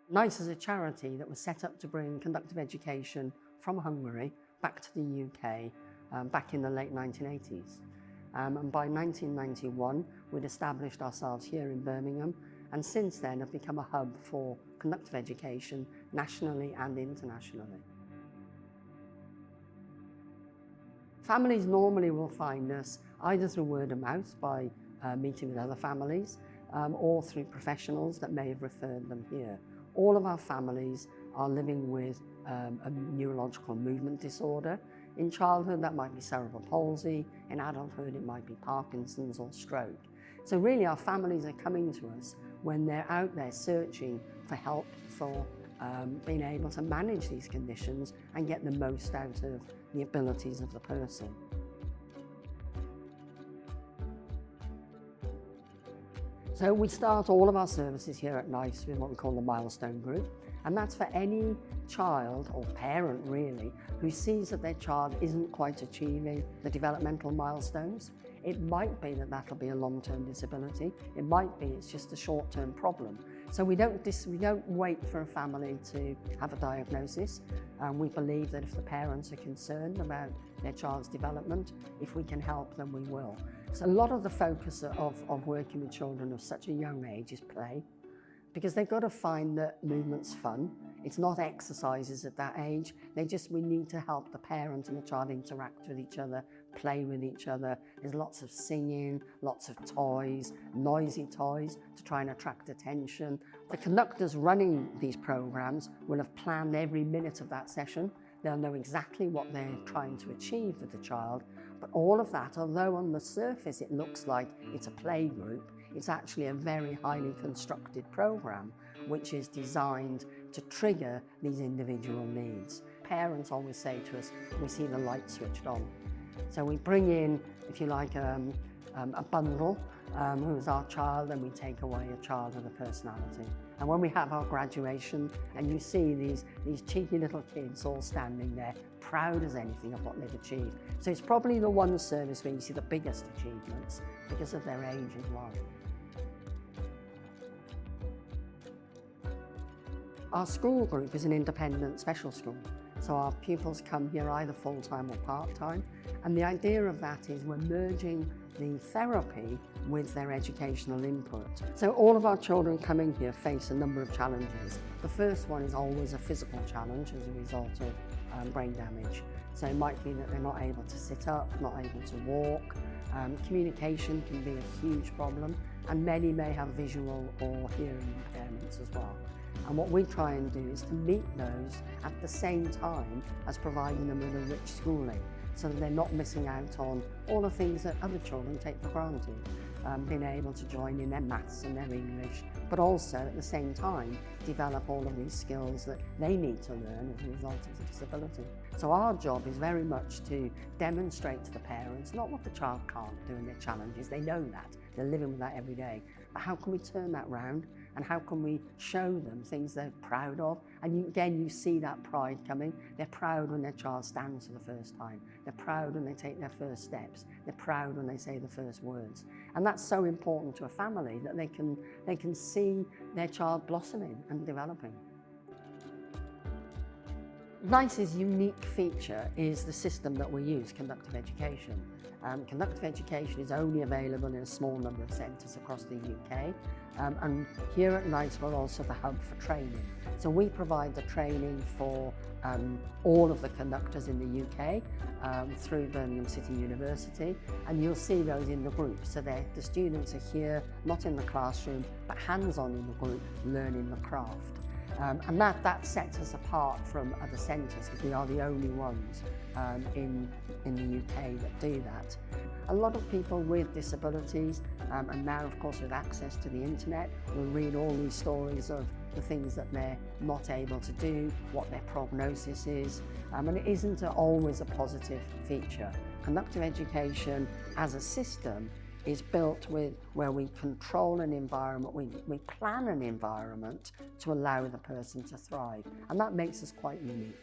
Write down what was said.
NICE is a charity that was set up to bring conductive education from Hungary back to the UK back in the late 1980s. And by 1991, we'd established ourselves here in Birmingham, and since then have become a hub for conductive education nationally and internationally. Families normally will find us either through word of mouth by meeting with other families or through professionals that may have referred them here. All of our families are living with a neurological movement disorder. In childhood, that might be cerebral palsy. In adulthood, it might be Parkinson's or stroke. So really, our families are coming to us when they're out there searching for help for being able to manage these conditions and get the most out of the abilities of the person. So we start all of our services here at NICE with what we call the milestone group, and that's for any child or parent really who sees that their child isn't quite achieving the developmental milestones. It might be that that'll be a long-term disability. It might be it's just a short-term problem. So we don't wait for a family to have a diagnosis. We believe that if the parents are concerned about their child's development, if we can help them, we will. So a lot of the focus of working with children of such a young age is play, because they've got to find that movement's fun. It's not exercises at that age. We need to help the parent and the child interact with each other, play with each other. There's lots of singing, lots of toys, noisy toys to try and attract attention. The conductors running these programs will have planned every minute of that session. They'll know exactly what they're trying to achieve with the child. But all of that, although on the surface it looks like it's a play group, it's actually a very highly constructed program which is designed to trigger these individual needs. Parents always say to us, we see the light switched on. So we bring in, if you like, a bundle who's our child, and we take away a child with a personality. And when we have our graduation and you see these cheeky little kids all standing there, proud as anything of what they've achieved. So it's probably the one service where you see the biggest achievements because of their age as well. Our school group is an independent special school. So our pupils come here either full-time or part-time. And the idea of that is we're merging the therapy with their educational input. So all of our children coming here face a number of challenges. The first one is always a physical challenge as a result of brain damage. So it might be that they're not able to sit up, not able to walk. Communication can be a huge problem, and many may have visual or hearing impairments as well. And what we try and do is to meet those at the same time as providing them with a rich schooling, so that they're not missing out on all the things that other children take for granted. Being able to join in their maths and their English, but also at the same time develop all of these skills that they need to learn as a result of the disability. So our job is very much to demonstrate to the parents not what the child can't do in their challenges, they know that, they're living with that every day, but how can we turn that round and how can we show them things they're proud of? And again, you see that pride coming. They're proud when their child stands for the first time. They're proud when they take their first steps. They're proud when they say the first words. And that's so important to a family that they can see their child blossoming and developing. NICE's unique feature is the system that we use, Conductive Education. Conductive Education is only available in a small number of centres across the UK, and here at NICE we're also the hub for training. So we provide the training for all of the conductors in the UK through Birmingham City University, and you'll see those in the group. So the students are here, not in the classroom, but hands-on in the group, learning the craft. And that sets us apart from other centres because we are the only ones in the UK that do that. A lot of people with disabilities, and now of course with access to the internet, will read all these stories of the things that they're not able to do, what their prognosis is, and it isn't always a positive feature. Conductive education as a system is built where we control an environment, we plan an environment to allow the person to thrive, and that makes us quite unique.